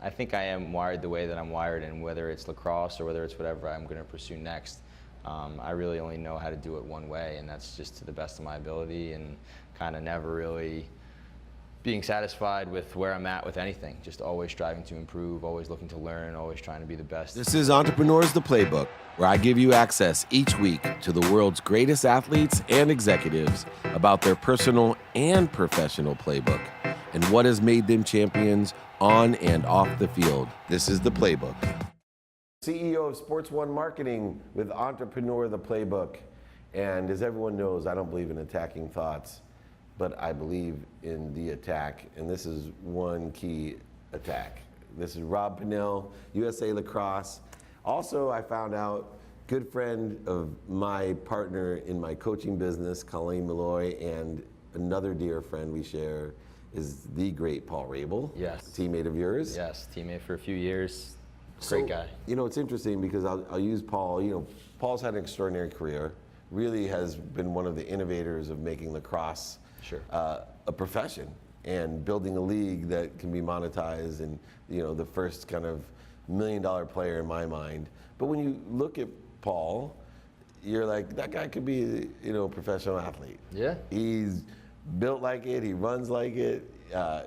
I think I am wired the way that I'm wired, and whether it's lacrosse or whether it's whatever I'm going to pursue next, I really only know how to do it one way, and that's just to the best of my ability, and kind of never really being satisfied with where I'm at with anything. Just always striving to improve, always looking to learn, always trying to be the best. This is Entrepreneurs the Playbook, where I give you access each week to the world's greatest athletes and executives about their personal and professional playbook and what has made them champions on and off the field. This is the Playbook. CEO of Sports One Marketing with Entrepreneur the Playbook. And as everyone knows, I don't believe in attacking thoughts, but I believe in the attack. And this is one key attack. This is Rob Pannell, USA Lacrosse. Also, I found out, good friend of my partner in my coaching business, Colleen Malloy, and another dear friend we share is the great Paul Rabel. Yes. Teammate of yours. Yes, teammate for a few years. So, Great guy. You know, it's interesting because I'll use Paul. You know, Paul's had an extraordinary career. Really has been one of the innovators of making lacrosse a profession and building a league that can be monetized, and you know, the first kind of $1 million player in my mind. But when you look at Paul, you're like, that guy could be, you know, a professional athlete. Yeah. He's built like it. He runs like it.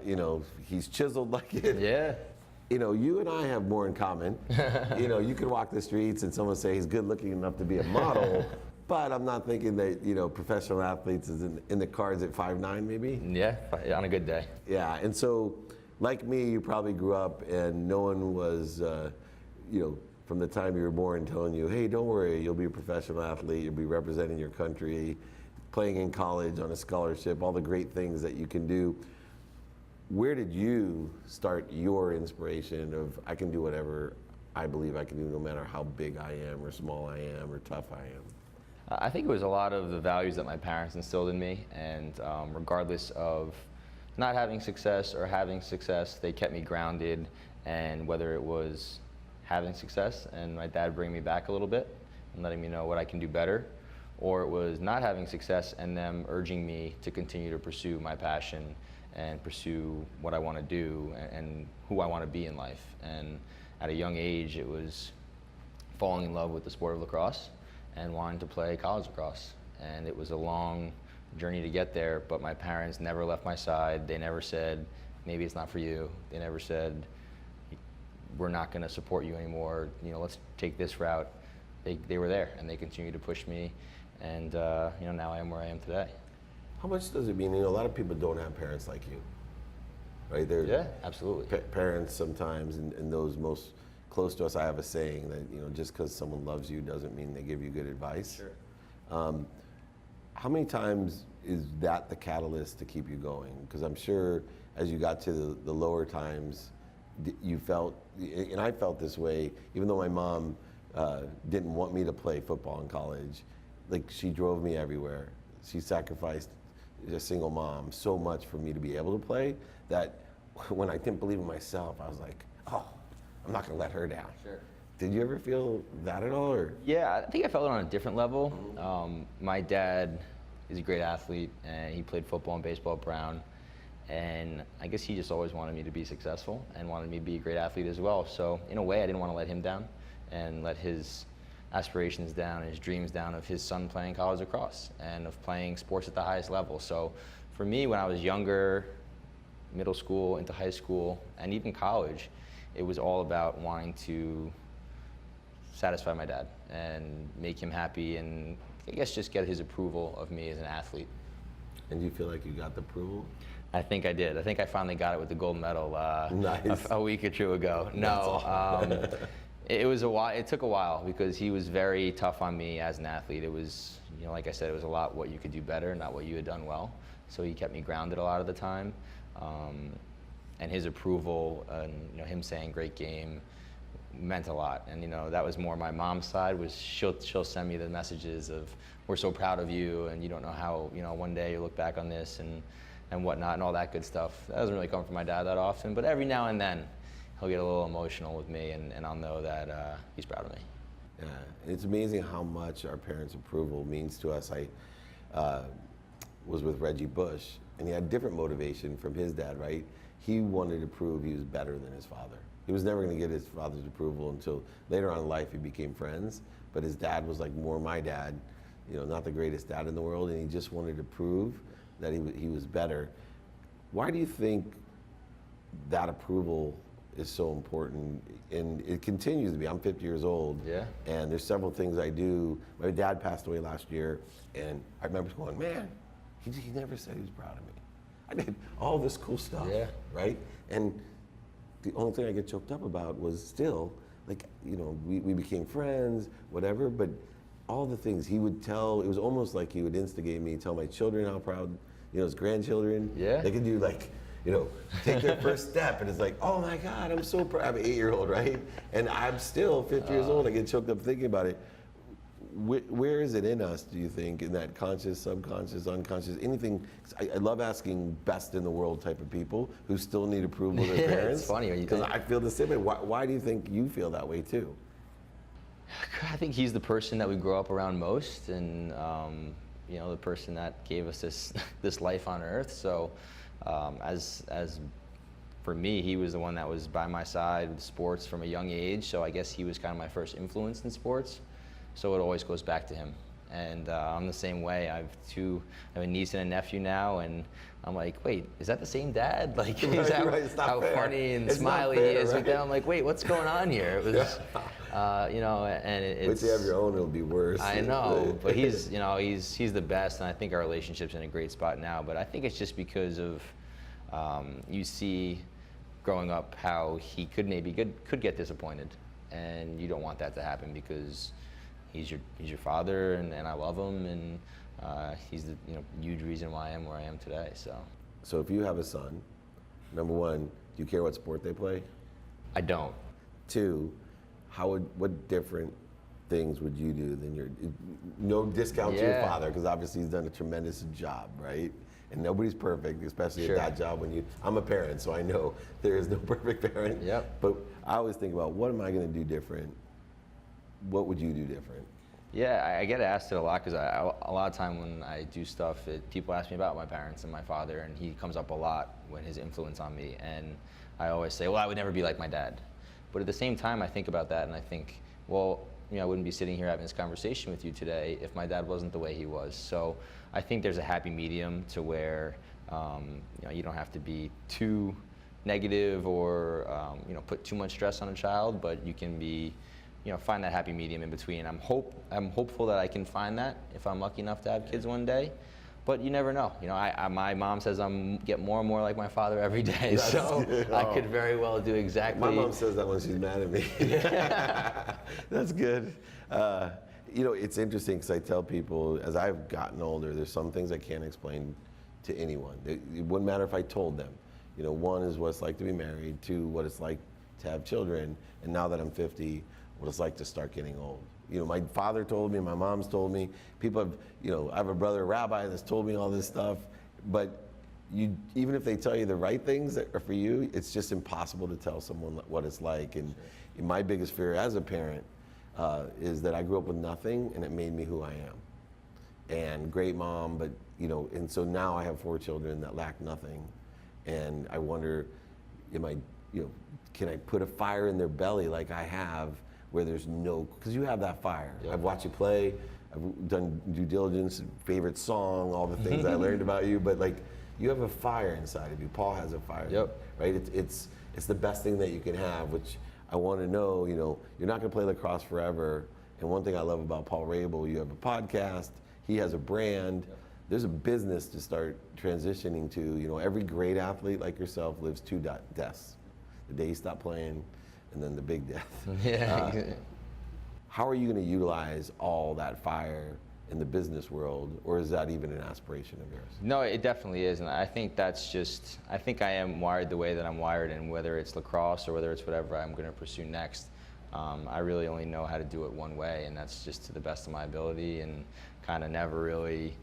You know, he's chiseled like it. Yeah. You know, you and I have more in common. You know, you can walk the streets and someone say he's good looking enough to be a model, but I'm not thinking that, you know, professional athletes is in the cards at 5'9" maybe? Yeah, on a good day. Yeah, and so, like me, you probably grew up and no one was, you know, from the time you were born telling you, hey, don't worry, you'll be a professional athlete, you'll be representing your country, playing in college on a scholarship, all the great things that you can do. Where did you start your inspiration of, I can do whatever I believe I can do, no matter how big I am or small I am or tough I am? I think it was a lot of the values that my parents instilled in me, and regardless of not having success or having success, they kept me grounded. And whether it was having success and my dad bringing me back a little bit and letting me know what I can do better, or it was not having success and them urging me to continue to pursue my passion and pursue what I want to do and who I want to be in life. And at a young age, it was falling in love with the sport of lacrosse and wanting to play college lacrosse. And it was a long journey to get there, but my parents never left my side. They never said, maybe it's not for you. They never said, we're not going to support you anymore. You know, let's take this route. They were there, and they continued to push me. And you know, now I am where I am today. How much does it mean? You know, a lot of people don't have parents like you, right? They're yeah, absolutely. Parents sometimes, and those most close to us, I have a saying that, you know, just because someone loves you doesn't mean they give you good advice. Sure. How many times is that the catalyst to keep you going? Because I'm sure as you got to the lower times, you felt, and I felt this way, even though my mom didn't want me to play football in college, like she drove me everywhere. She sacrificed, a single mom, so much for me to be able to play that when I didn't believe in myself, I was like, oh, I'm not gonna let her down. Sure. Did you ever feel that at all? Or? Yeah, I think I felt it on a different level. My dad is a great athlete, and he played football and baseball at Brown. And I guess he just always wanted me to be successful and wanted me to be a great athlete as well. So in a way, I didn't want to let him down and let his aspirations down, his dreams down of his son playing college lacrosse and of playing sports at the highest level. So for me, when I was younger, middle school into high school, and even college, it was all about wanting to satisfy my dad and make him happy, and I guess just get his approval of me as an athlete. And do you feel like you got the approval? I think I did. I think I finally got it with the gold medal nice. a week or two ago. No, it was a while. It took a while because he was very tough on me as an athlete. It was, you know, like I said, it was a lot what you could do better, not what you had done well. So he kept me grounded a lot of the time, and his approval and, you know, him saying great game meant a lot. And, you know, that was more my mom's side. Was she'll send me the messages of, we're so proud of you, and you don't know how, you know, one day you look back on this and whatnot and all that good stuff. That doesn't really come from my dad that often, but every now and then he'll get a little emotional with me, and I'll know that he's proud of me. Yeah, it's amazing how much our parents' approval means to us. I was with Reggie Bush, and he had different motivation from his dad, right? He wanted to prove he was better than his father. He was never going to get his father's approval until later on in life he became friends. But his dad was like more my dad, not the greatest dad in the world, and he just wanted to prove that he was better. Why do you think that approval is so important? And it continues to be. I'm 50 years old, and there's several things I do. My dad passed away last year, and I remember going, man, he never said he was proud of me. I did all this cool stuff, right? And the only thing I get choked up about was still, like, we became friends, whatever, but all the things he would tell, it was almost like he would instigate me, tell my children how proud, his grandchildren, they could do like, take their first step, and it's like, oh my God, I'm so proud. I'm an 8-year-old, right? And I'm still 50 years old. I get choked up thinking about it. Where is it in us, do you think, in that conscious, subconscious, unconscious, anything? I love asking best in the world type of people who still need approval of their parents. It's funny, because I feel the same way. Why do you think you feel that way too? I think he's the person that we grow up around most, and the person that gave us this life on earth. So as for me, he was the one that was by my side with sports from a young age. So I guess he was kind of my first influence in sports. So it always goes back to him. And I'm the same way. I have a niece and a nephew now, and I'm like, wait, is that the same dad? Like, how funny and smiley he is with them. I'm like, wait, what's going on here? It was, and it's. Once you have your own, it'll be worse. I know, but he's the best, and I think our relationship's in a great spot now. But I think it's just because of you see, growing up, how he could get disappointed, and you don't want that to happen because he's your father, and I love him, and he's the huge reason why I am where I am today. So if you have a son, number one, do you care what sport they play? I don't. Two, what different things would you do than no discount to your father, because obviously he's done a tremendous job, right? And nobody's perfect, especially at that job. I'm a parent, so I know there is no perfect parent. But I always think about, what am I going to do different? What would you do different? Yeah, I get asked it a lot, because a lot of time when I do stuff, people ask me about my parents and my father, and he comes up a lot when his influence on me. And I always say, well, I would never be like my dad. But at the same time, I think about that, and I think, well, I wouldn't be sitting here having this conversation with you today if my dad wasn't the way he was. So I think there's a happy medium to where you don't have to be too negative or put too much stress on a child, but you can be find that happy medium in between. I'm hopeful that I can find that if I'm lucky enough to have kids one day, but you never know. My mom says I'm get more and more like my father every day, so I could very well do exactly. My mom says that when she's mad at me. That's good. It's interesting, because I tell people, as I've gotten older, there's some things I can't explain to anyone. It wouldn't matter if I told them. One is what it's like to be married. Two, what it's like to have children. And now that I'm 50, what it's like to start getting old. My father told me, my mom's told me, people have, I have a brother, a rabbi, that's told me all this stuff, but even if they tell you the right things that are for you, it's just impossible to tell someone what it's like. And my biggest fear as a parent is that I grew up with nothing, and it made me who I am. And great mom, but, and so now I have 4 children that lack nothing. And I wonder, can I put a fire in their belly like I have, where there's because you have that fire. I've watched you play, I've done due diligence, favorite song, all the things I learned about you, but like, you have a fire inside of you. Paul has a fire, right? It's the best thing that you can have, which I want to know, you're not going to play lacrosse forever. And one thing I love about Paul Rabel, you have a podcast, he has a brand, there's a business to start transitioning to. Every great athlete like yourself lives 2 deaths. The day you stop playing, and then the big death. How are you going to utilize all that fire in the business world, or is that even an aspiration of yours? No, it definitely is, and I think I think I am wired the way that I'm wired, and whether it's lacrosse or whether it's whatever I'm going to pursue next, I really only know how to do it one way, and that's just to the best of my ability, and kind of never really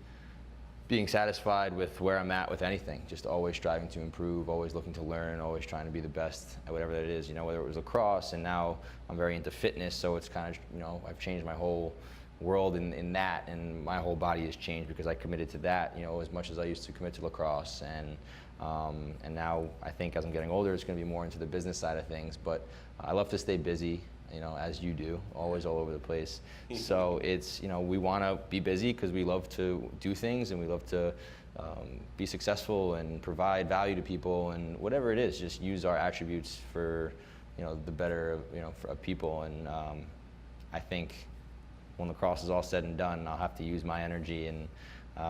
being satisfied with where I'm at with anything, just always striving to improve, always looking to learn, always trying to be the best at whatever that is, whether it was lacrosse, and now I'm very into fitness, so it's kind of, I've changed my whole world in that, and my whole body has changed because I committed to that, as much as I used to commit to lacrosse. And And now I think as I'm getting older, it's going to be more into the business side of things. But I love to stay busy, as you do, always all over the place. So it's, we want to be busy because we love to do things and we love to be successful and provide value to people, and whatever it is, just use our attributes for, the better, of people. And I think when lacrosse is all said and done, I'll have to use my energy and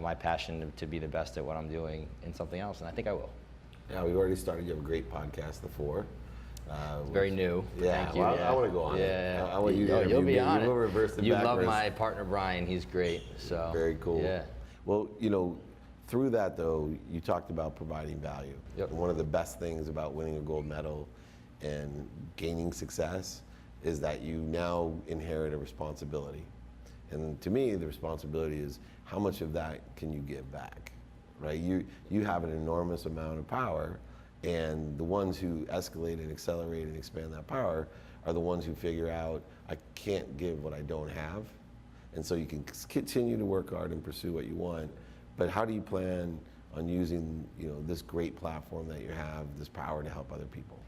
my passion to be the best at what I'm doing in something else, and I think I will. Yeah, we've already started. You have a great podcast, The Four. Very new. Yeah, Thank you. Well, yeah. I want to go on yeah. it. I want you to You'll be on You it. will reverse it You backwards. love my partner Brian. He's great. So Very cool. Yeah. Well, through that though, you talked about providing value. Yep. And one of the best things about winning a gold medal and gaining success is that you now inherit a responsibility. And to me, the responsibility is how much of that can you give back, right? You have an enormous amount of power, and the ones who escalate and accelerate and expand that power are the ones who figure out, I can't give what I don't have. And so you can continue to work hard and pursue what you want, but how do you plan on using this great platform that you have, this power to help other people?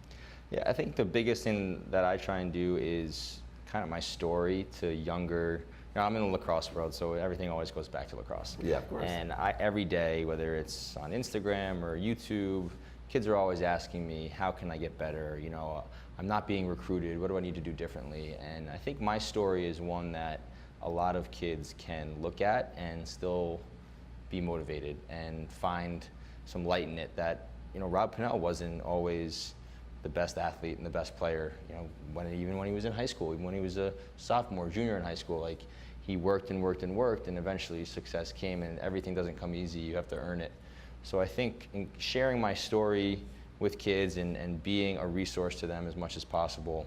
Yeah, I think the biggest thing that I try and do is kind of my story to younger. I'm in the lacrosse world, so everything always goes back to lacrosse. Yeah, of course. And every day, whether it's on Instagram or YouTube, kids are always asking me, how can I get better? I'm not being recruited. What do I need to do differently? And I think my story is one that a lot of kids can look at and still be motivated and find some light in it. That Rob Pannell wasn't always the best athlete and the best player. Even when he was in high school, even when he was a sophomore, junior in high school, like he worked and worked and worked, and eventually success came. And everything doesn't come easy; you have to earn it. So I think in sharing my story with kids and being a resource to them as much as possible,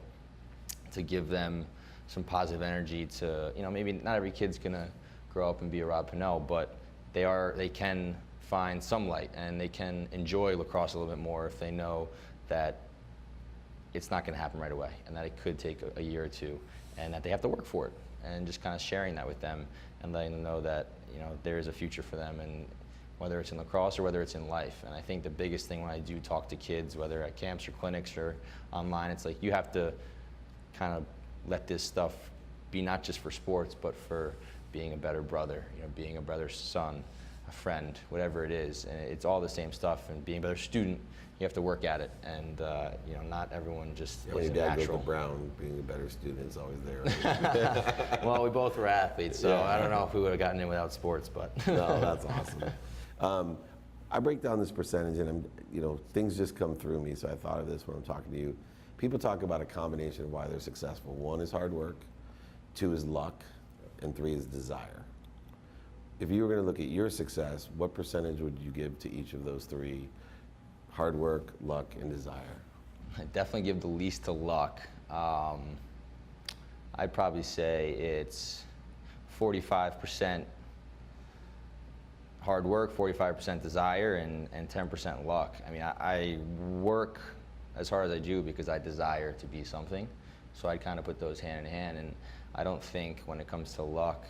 to give them some positive energy. To maybe not every kid's gonna grow up and be a Rob Pannell, but they can find some light and they can enjoy lacrosse a little bit more if they know that it's not going to happen right away and that it could take a year or two and that they have to work for it, and just kind of sharing that with them and letting them know that there is a future for them, and whether it's in lacrosse or whether it's in life. And I think the biggest thing when I do talk to kids, whether at camps or clinics or online, it's like you have to kind of let this stuff be not just for sports, but for being a better brother, being a better son, a friend, whatever it is. And it's all the same stuff. And being a better student, you have to work at it. And not everyone just is Your dad natural. goes to Brown, being a better student is always there. Right? Well, we both were athletes, so Yeah. I don't know if we would have gotten in without sports, but. No, that's awesome. I break down this percentage, and things just come through me. So I thought of this when I'm talking to you. People talk about a combination of why they're successful. 1 is hard work, 2 is luck, and 3 is desire. If you were going to look at your success, what percentage would you give to each of those 3? Hard work, luck, and desire. I definitely give the least to luck. I'd probably say it's 45% hard work, 45% desire, and 10% luck. I mean, I work as hard as I do because I desire to be something. So I'd kind of put those hand in hand. And I don't think when it comes to luck,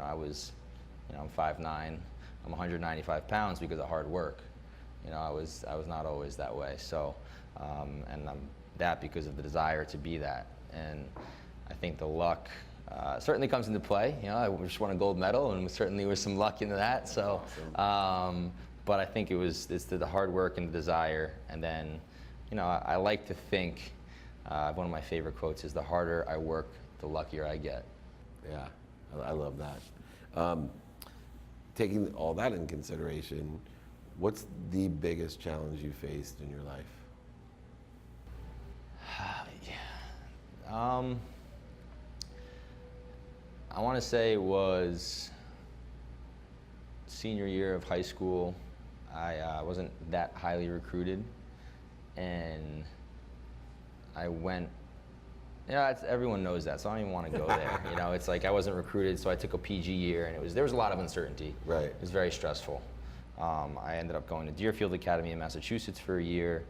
I'm 5'9", I'm 195 pounds because of hard work. I was not always that way. So, and I'm that because of the desire to be that. And I think the luck certainly comes into play. I just won a gold medal, and certainly was some luck into that. So, Awesome. but I think it's the hard work and the desire. And then, I like to think, one of my favorite quotes is, the harder I work, the luckier I get. Yeah, I love that. Taking all that in consideration, what's the biggest challenge you faced in your life? I want to say it was senior year of high school. I wasn't that highly recruited, and I went. Everyone knows that, so I don't even want to go there. It's like I wasn't recruited, so I took a PG year, and there was a lot of uncertainty. Right. It was very stressful. I ended up going to Deerfield Academy in Massachusetts for a year,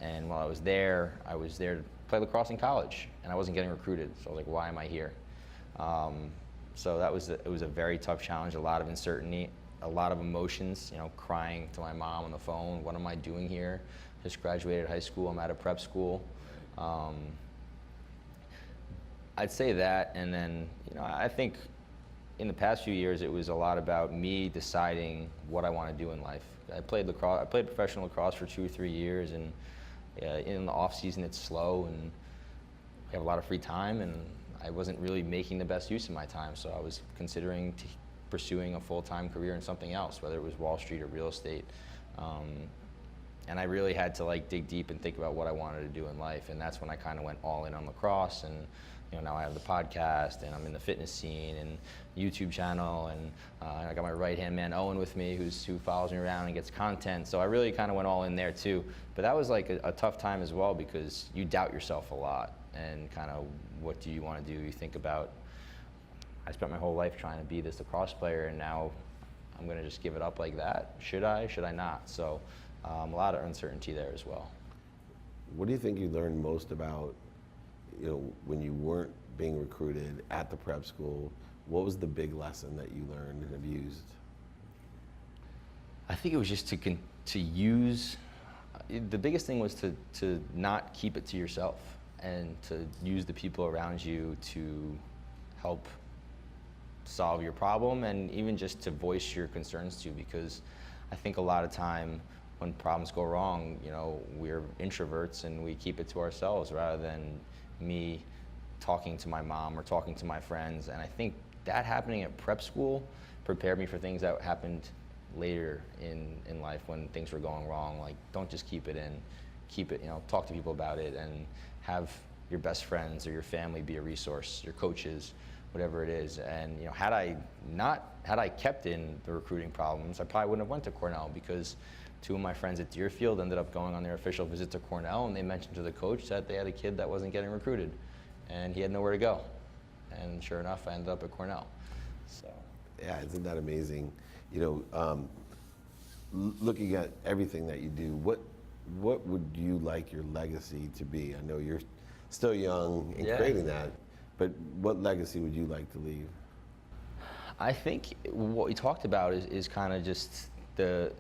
and while I was there to play lacrosse in college, and I wasn't getting recruited. So I was like, why am I here? So it was a very tough challenge, a lot of uncertainty, a lot of emotions, crying to my mom on the phone. What am I doing here? Just graduated high school. I'm at a prep school. I'd say that, and then, I think in the past few years, it was a lot about me deciding what I want to do in life. I played lacrosse. I played professional lacrosse for 2 or 3 years, and in the off season, it's slow, and we have a lot of free time, and I wasn't really making the best use of my time. So I was considering pursuing a full-time career in something else, whether it was Wall Street or real estate. And I really had to dig deep and think about what I wanted to do in life, and that's when I kind of went all in on lacrosse. And now I have the podcast, and I'm in the fitness scene, and YouTube channel, and I got my right-hand man Owen with me, who follows me around and gets content. So I really kind of went all in there too. But that was like a tough time as well, because you doubt yourself a lot, and kind of what do you want to do? You think about, I spent my whole life trying to be this lacrosse player, and now I'm going to just give it up like that. Should I? Should I not? So a lot of uncertainty there as well. What do you think you learned most about, when you weren't being recruited at the prep school? What was the big lesson that you learned and have used? I think it was just to use, the biggest thing was to not keep it to yourself, and to use the people around you to help solve your problem, and even just to voice your concerns to, because I think a lot of time when problems go wrong, we're introverts and we keep it to ourselves rather than me talking to my mom or talking to my friends. And I think that happening at prep school prepared me for things that happened later in life when things were going wrong. Like, don't just keep it in, keep it, talk to people about it, and have your best friends or your family be a resource, your coaches, whatever it is. And had I kept in the recruiting problems, I probably wouldn't have went to Cornell, because 2 of my friends at Deerfield ended up going on their official visit to Cornell, and they mentioned to the coach that they had a kid that wasn't getting recruited, and he had nowhere to go. And sure enough, I ended up at Cornell. So. Yeah, isn't that amazing? Looking at everything that you do, what would you like your legacy to be? I know you're still young in creating that, but what legacy would you like to leave? I think what we talked about is kind of just the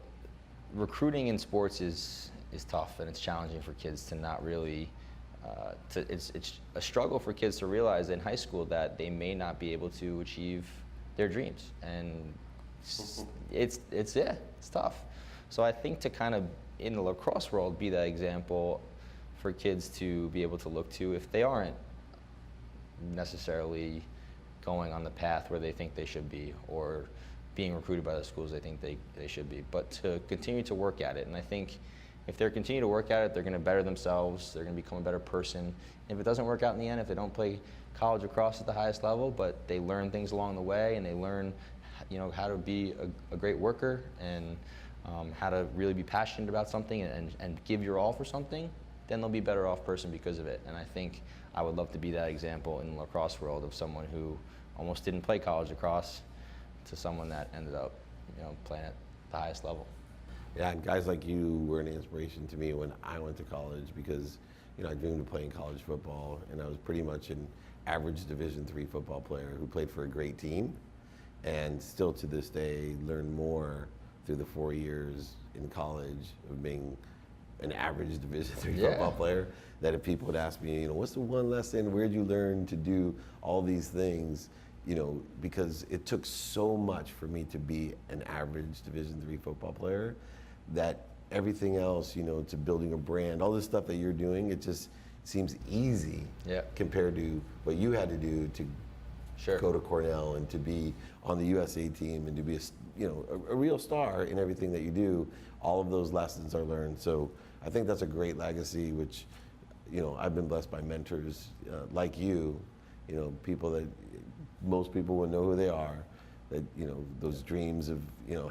recruiting in sports is tough, and it's challenging for kids to not really, it's a struggle for kids to realize in high school that they may not be able to achieve their dreams, and it's tough. So I think to kind of, in the lacrosse world, be that example for kids to be able to look to if they aren't necessarily going on the path where they think they should be, or being recruited by the schools they think they should be, but to continue to work at it. And I think if they continue to work at it, they're going to better themselves, they're going to become a better person. And if it doesn't work out in the end, if they don't play college lacrosse at the highest level, but they learn things along the way, and they learn how to be a great worker, and how to really be passionate about something, and give your all for something, then they'll be a better off person because of it. And I think I would love to be that example in the lacrosse world of someone who almost didn't play college lacrosse to someone that ended up playing at the highest level. Yeah, and guys like you were an inspiration to me when I went to college, because I dreamed of playing college football, and I was pretty much an average Division III football player who played for a great team, and still to this day learn more through the 4 years in college of being an average Division III football player, that if people would ask me, what's the one lesson, where'd you learn to do all these things, because it took so much for me to be an average Division III football player, that everything else, to building a brand, all this stuff that you're doing, it just seems easy compared to what you had to do to go to Cornell and to be on the USA team and to be a real star in everything that you do. All of those lessons are learned. So I think that's a great legacy, which I've been blessed by mentors like you, people that most people would know who they are, that those dreams of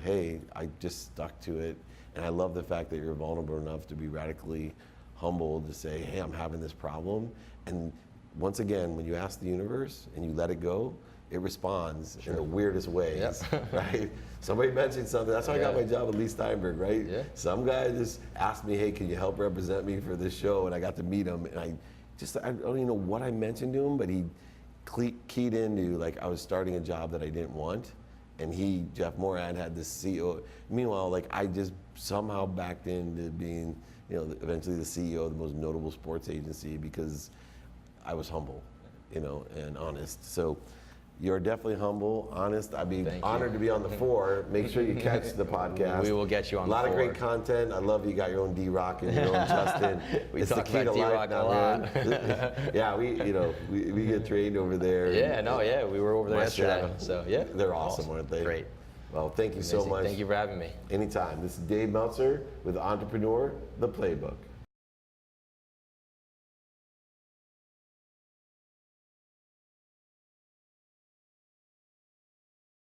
hey, I just stuck to it. And I love the fact that you're vulnerable enough to be radically humble to say, hey, I'm having this problem. And once again, when you ask the universe and you let it go, it responds in the weirdest ways, right? Somebody mentioned something. That's how I got my job at Leigh Steinberg, right? Yeah. Some guy just asked me, hey, can you help represent me for this show? And I got to meet him, and I don't even know what I mentioned to him, but he keyed into, like, I was starting a job that I didn't want, and Jeff Moran, had this CEO. Meanwhile, like, I just somehow backed into being, eventually the CEO of the most notable sports agency because I was humble, and honest. So you're definitely humble, honest. I'd be honored to be on the 4. Make sure you catch the podcast. We will get you on the 4. A lot of great content. I love you got your own D-Rock and your own Justin. We it's talk the key about to life D-Rock a lot. Yeah, we get trained over there. Yeah, we were over there yesterday. So yeah, they're awesome, aren't they? Great. Well, thank you so much. Thank you for having me. Anytime. This is Dave Meltzer with Entrepreneur, The Playbook.